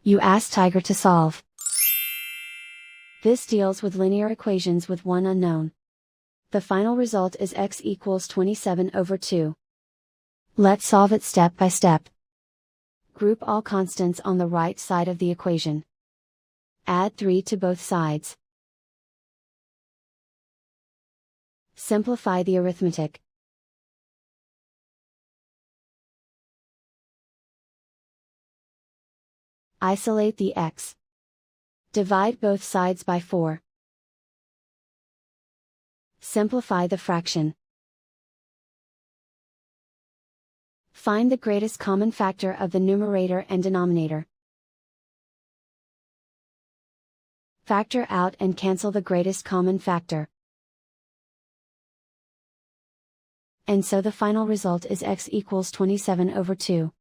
You ask Tiger to solve. This deals with linear equations with one unknown. The final result is x equals 27/2. Let's solve it step by step. Group all constants on the right side of the equation. Add 3 to both sides. Simplify the arithmetic. Isolate the x. Divide both sides by 4. Simplify the fraction. Find the greatest common factor of the numerator and denominator. Factor out and cancel the greatest common factor. And so the final result is x equals 27/2.